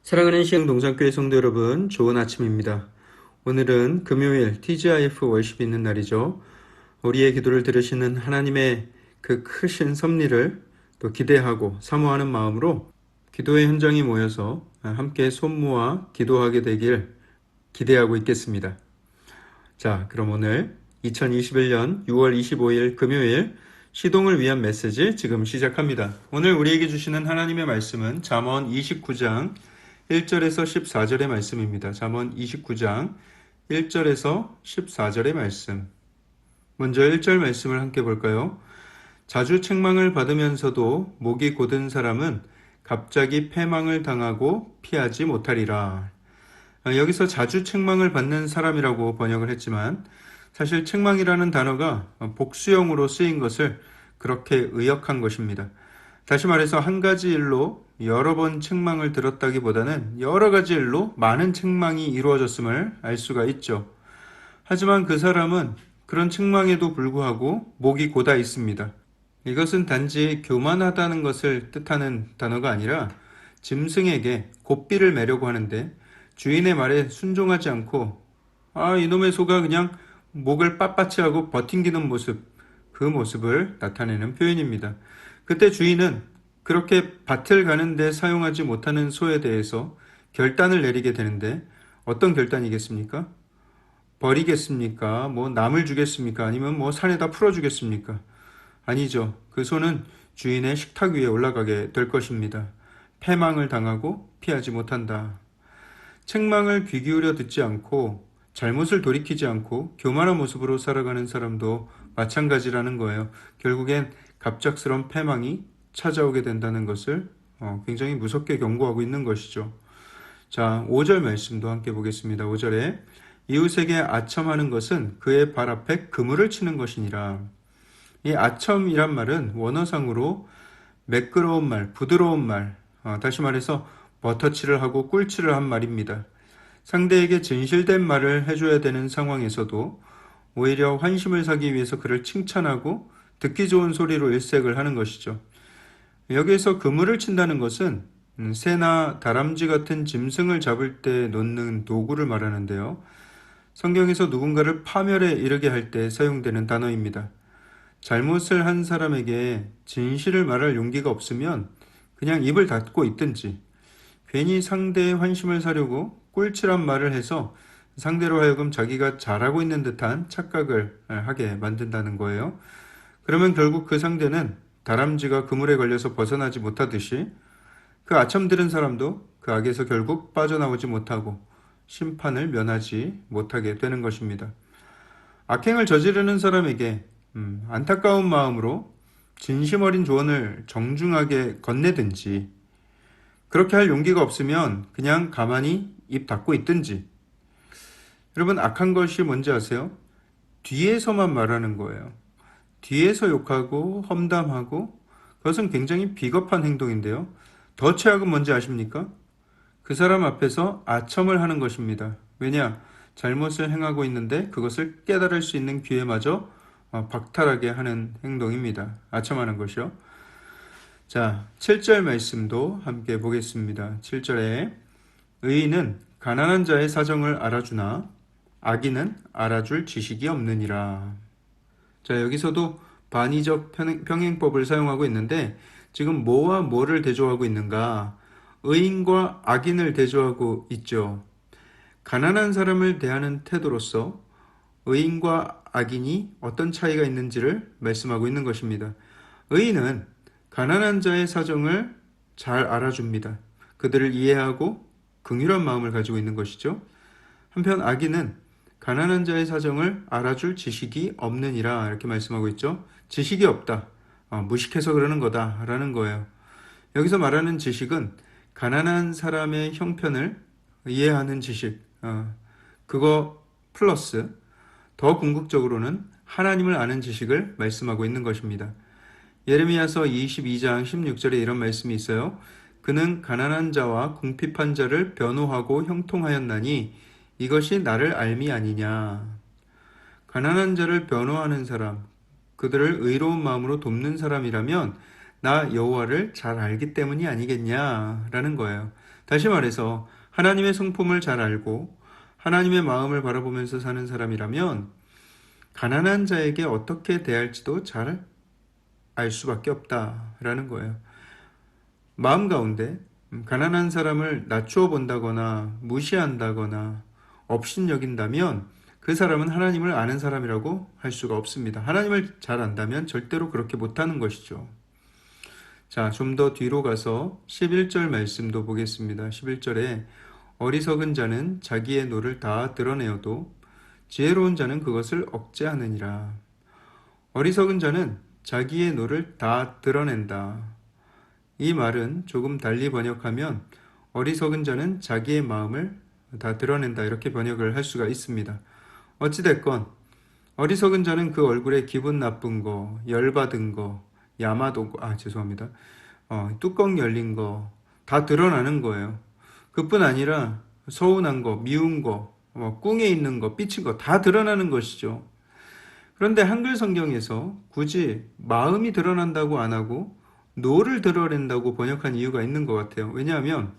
사랑하는 시흥동산교회 성도 여러분, 좋은 아침입니다. 오늘은 금요일 TGIF 월십이 있는 날이죠. 우리의 기도를 들으시는 하나님의 그 크신 섭리를 또 기대하고 사모하는 마음으로 기도의 현장에 모여서 함께 손모아 기도하게 되길 기대하고 있겠습니다. 자, 그럼 오늘 2021년 6월 25일 금요일 시동을 위한 메시지 지금 시작합니다. 오늘 우리에게 주시는 하나님의 말씀은 잠언 29장 1절에서 14절의 말씀입니다. 잠언 29장 1절에서 14절의 말씀. 먼저 1절 말씀을 함께 볼까요? 자주 책망을 받으면서도 목이 곧은 사람은 갑자기 패망을 당하고 피하지 못하리라. 여기서 자주 책망을 받는 사람이라고 번역을 했지만 사실 책망이라는 단어가 복수형으로 쓰인 것을 그렇게 의역한 것입니다. 다시 말해서 한 가지 일로 여러 번 책망을 들었다기보다는 여러 가지 일로 많은 책망이 이루어졌음을 알 수가 있죠. 하지만 그 사람은 그런 책망에도 불구하고 목이 곧아 있습니다. 이것은 단지 교만하다는 것을 뜻하는 단어가 아니라 짐승에게 고삐를 매려고 하는데 주인의 말에 순종하지 않고 이놈의 소가 그냥 목을 빳빳이 하고 버팅기는 모습, 그 모습을 나타내는 표현입니다. 그때 주인은 그렇게 밭을 가는데 사용하지 못하는 소에 대해서 결단을 내리게 되는데 어떤 결단이겠습니까? 버리겠습니까? 남을 주겠습니까? 아니면 산에다 풀어주겠습니까? 아니죠. 그 소는 주인의 식탁 위에 올라가게 될 것입니다. 패망을 당하고 피하지 못한다. 책망을 귀 기울여 듣지 않고 잘못을 돌이키지 않고 교만한 모습으로 살아가는 사람도 마찬가지라는 거예요. 결국엔 갑작스러운 패망이 찾아오게 된다는 것을 굉장히 무섭게 경고하고 있는 것이죠. 자, 5절 말씀도 함께 보겠습니다. 5절에 이웃에게 아첨하는 것은 그의 발 앞에 그물을 치는 것이니라. 이 아첨이란 말은 원어상으로 매끄러운 말, 부드러운 말, 다시 말해서 버터칠을 하고 꿀칠을 한 말입니다. 상대에게 진실된 말을 해줘야 되는 상황에서도 오히려 환심을 사기 위해서 그를 칭찬하고 듣기 좋은 소리로 일색을 하는 것이죠. 여기에서 그물을 친다는 것은 새나 다람쥐 같은 짐승을 잡을 때 놓는 도구를 말하는데요. 성경에서 누군가를 파멸에 이르게 할 때 사용되는 단어입니다. 잘못을 한 사람에게 진실을 말할 용기가 없으면 그냥 입을 닫고 있든지 괜히 상대의 환심을 사려고 꿀칠한 말을 해서 상대로 하여금 자기가 잘하고 있는 듯한 착각을 하게 만든다는 거예요. 그러면 결국 그 상대는 다람쥐가 그물에 걸려서 벗어나지 못하듯이 그 아첨 들은 사람도 그 악에서 결국 빠져나오지 못하고 심판을 면하지 못하게 되는 것입니다. 악행을 저지르는 사람에게 안타까운 마음으로 진심 어린 조언을 정중하게 건네든지 그렇게 할 용기가 없으면 그냥 가만히 입 닫고 있든지. 여러분, 악한 것이 뭔지 아세요? 뒤에서만 말하는 거예요. 뒤에서 욕하고 험담하고 그것은 굉장히 비겁한 행동인데요. 더 최악은 뭔지 아십니까? 그 사람 앞에서 아첨을 하는 것입니다. 왜냐? 잘못을 행하고 있는데 그것을 깨달을 수 있는 기회마저 박탈하게 하는 행동입니다. 아첨하는 것이요. 자, 7절 말씀도 함께 보겠습니다. 7절에 의인은 가난한 자의 사정을 알아주나 악인은 알아줄 지식이 없느니라. 자, 여기서도 반의적 평행법을 사용하고 있는데 지금 뭐와 뭐를 대조하고 있는가? 의인과 악인을 대조하고 있죠. 가난한 사람을 대하는 태도로서 의인과 악인이 어떤 차이가 있는지를 말씀하고 있는 것입니다. 의인은 가난한 자의 사정을 잘 알아줍니다. 그들을 이해하고 긍휼한 마음을 가지고 있는 것이죠. 한편 악인은 가난한 자의 사정을 알아줄 지식이 없느니라 이렇게 말씀하고 있죠. 지식이 없다. 무식해서 그러는 거다라는 거예요. 여기서 말하는 지식은 가난한 사람의 형편을 이해하는 지식, 그거 플러스 더 궁극적으로는 하나님을 아는 지식을 말씀하고 있는 것입니다. 예레미야서 22장 16절에 이런 말씀이 있어요. 그는 가난한 자와 궁핍한 자를 변호하고 형통하였나니 이것이 나를 알미 아니냐. 가난한 자를 변호하는 사람, 그들을 의로운 마음으로 돕는 사람이라면 나 여호와를 잘 알기 때문이 아니겠냐라는 거예요. 다시 말해서 하나님의 성품을 잘 알고 하나님의 마음을 바라보면서 사는 사람이라면 가난한 자에게 어떻게 대할지도 잘 알 수밖에 없다라는 거예요. 마음 가운데 가난한 사람을 낮추어 본다거나 무시한다거나 업신여긴다면 그 사람은 하나님을 아는 사람이라고 할 수가 없습니다. 하나님을 잘 안다면 절대로 그렇게 못하는 것이죠. 자, 좀 더 뒤로 가서 11절 말씀도 보겠습니다. 11절에 어리석은 자는 자기의 노를 다 드러내어도 지혜로운 자는 그것을 억제하느니라. 어리석은 자는 자기의 노를 다 드러낸다. 이 말은 조금 달리 번역하면 어리석은 자는 자기의 마음을 다 드러낸다 이렇게 번역을 할 수가 있습니다. 어찌됐건 어리석은 자는 그 얼굴에 기분 나쁜 거, 열받은 거, 야마도 죄송합니다. 뚜껑 열린 거 다 드러나는 거예요. 그뿐 아니라 서운한 거, 미운 거, 꿍에 있는 거, 삐친 거 다 드러나는 것이죠. 그런데 한글 성경에서 굳이 마음이 드러난다고 안 하고 노를 드러낸다고 번역한 이유가 있는 것 같아요. 왜냐하면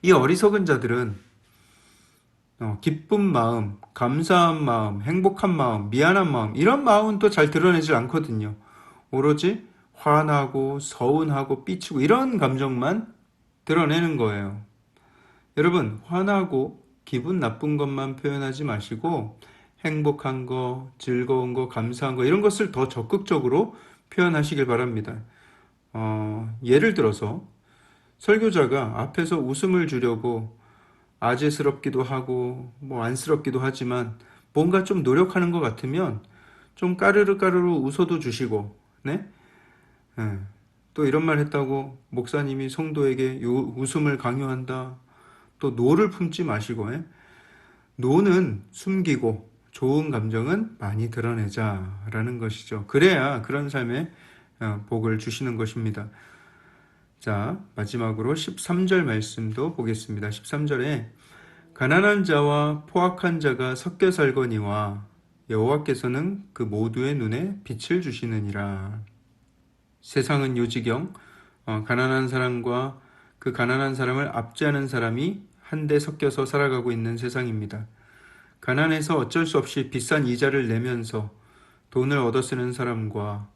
이 어리석은 자들은 기쁜 마음, 감사한 마음, 행복한 마음, 미안한 마음 이런 마음은 또 잘 드러내질 않거든요. 오로지 화나고 서운하고 삐치고 이런 감정만 드러내는 거예요. 여러분, 화나고 기분 나쁜 것만 표현하지 마시고 행복한 거, 즐거운 거, 감사한 거 이런 것을 더 적극적으로 표현하시길 바랍니다. 예를 들어서 설교자가 앞에서 웃음을 주려고 아재스럽기도 하고 안쓰럽기도 하지만 뭔가 좀 노력하는 것 같으면 좀 까르르 까르르 웃어도 주시고, 네? 예. 또 이런 말 했다고 목사님이 성도에게 웃음을 강요한다. 또 노를 품지 마시고, 노는 숨기고 좋은 감정은 많이 드러내자라는 것이죠. 그래야 그런 삶에 복을 주시는 것입니다. 자, 마지막으로 13절 말씀도 보겠습니다. 13절에 가난한 자와 포악한 자가 섞여 살거니와 여호와께서는 그 모두의 눈에 빛을 주시느니라. 세상은 요지경 가난한 사람과 그 가난한 사람을 압제하는 사람이 한데 섞여서 살아가고 있는 세상입니다. 가난해서 어쩔 수 없이 비싼 이자를 내면서 돈을 얻어 쓰는 사람과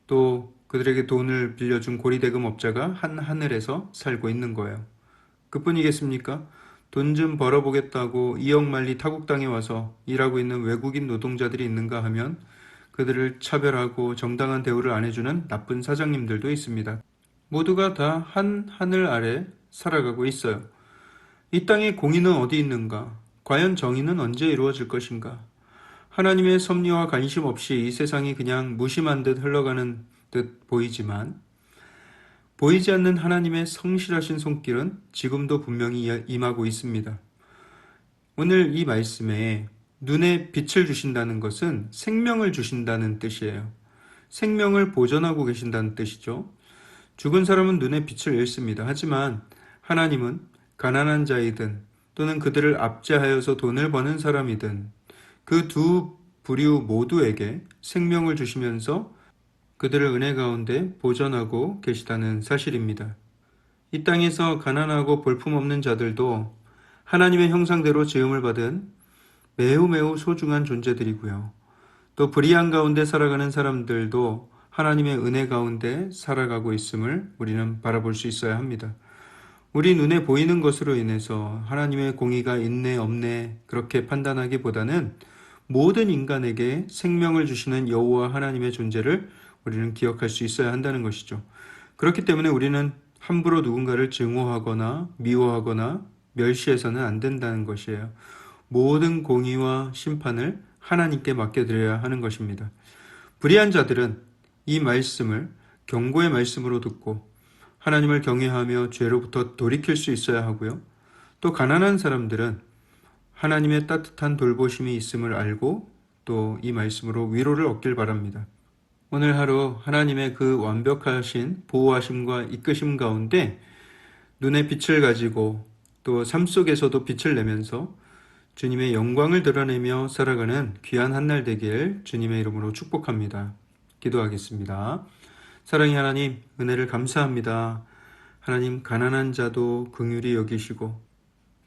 또 그들에게 돈을 빌려준 고리대금 업자가 한 하늘에서 살고 있는 거예요. 그뿐이겠습니까? 돈 좀 벌어보겠다고 2억 만리 타국 땅에 와서 일하고 있는 외국인 노동자들이 있는가 하면 그들을 차별하고 정당한 대우를 안 해주는 나쁜 사장님들도 있습니다. 모두가 다 한 하늘 아래 살아가고 있어요. 이 땅의 공의는 어디 있는가? 과연 정의는 언제 이루어질 것인가? 하나님의 섭리와 관심 없이 이 세상이 그냥 무심한 듯 흘러가는 듯 보이지만 보이지 않는 하나님의 성실하신 손길은 지금도 분명히 임하고 있습니다. 오늘 이 말씀에 눈에 빛을 주신다는 것은 생명을 주신다는 뜻이에요. 생명을 보존하고 계신다는 뜻이죠. 죽은 사람은 눈에 빛을 잃습니다. 하지만 하나님은 가난한 자이든 또는 그들을 압제하여서 돈을 버는 사람이든 그 두 부류 모두에게 생명을 주시면서 그들을 은혜 가운데 보존하고 계시다는 사실입니다. 이 땅에서 가난하고 볼품없는 자들도 하나님의 형상대로 지음을 받은 매우 매우 소중한 존재들이고요. 또 불의한 가운데 살아가는 사람들도 하나님의 은혜 가운데 살아가고 있음을 우리는 바라볼 수 있어야 합니다. 우리 눈에 보이는 것으로 인해서 하나님의 공의가 있네 없네 그렇게 판단하기보다는 모든 인간에게 생명을 주시는 여호와 하나님의 존재를 우리는 기억할 수 있어야 한다는 것이죠. 그렇기 때문에 우리는 함부로 누군가를 증오하거나 미워하거나 멸시해서는 안 된다는 것이에요. 모든 공의와 심판을 하나님께 맡겨드려야 하는 것입니다. 불의한 자들은 이 말씀을 경고의 말씀으로 듣고 하나님을 경외하며 죄로부터 돌이킬 수 있어야 하고요. 또 가난한 사람들은 하나님의 따뜻한 돌보심이 있음을 알고 또 이 말씀으로 위로를 얻길 바랍니다. 오늘 하루 하나님의 그 완벽하신 보호하심과 이끄심 가운데 눈에 빛을 가지고 또 삶 속에서도 빛을 내면서 주님의 영광을 드러내며 살아가는 귀한 한 날 되길 주님의 이름으로 축복합니다. 기도하겠습니다. 사랑의 하나님, 은혜를 감사합니다. 하나님 가난한 자도 긍휼히 여기시고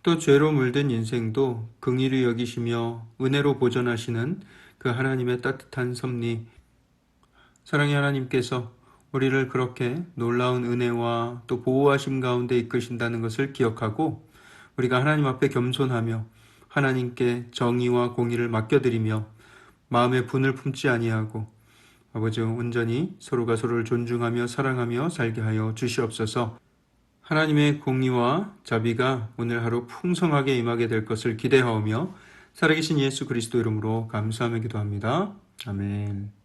또 죄로 물든 인생도 긍휼히 여기시며 은혜로 보존하시는 그 하나님의 따뜻한 섭리, 사랑의 하나님께서 우리를 그렇게 놀라운 은혜와 또 보호하심 가운데 이끄신다는 것을 기억하고 우리가 하나님 앞에 겸손하며 하나님께 정의와 공의를 맡겨드리며 마음의 분을 품지 아니하고 아버지 온전히 서로가 서로를 존중하며 사랑하며 살게 하여 주시옵소서. 하나님의 공의와 자비가 오늘 하루 풍성하게 임하게 될 것을 기대하오며 살아계신 예수 그리스도 이름으로 감사하며 기도합니다. 아멘.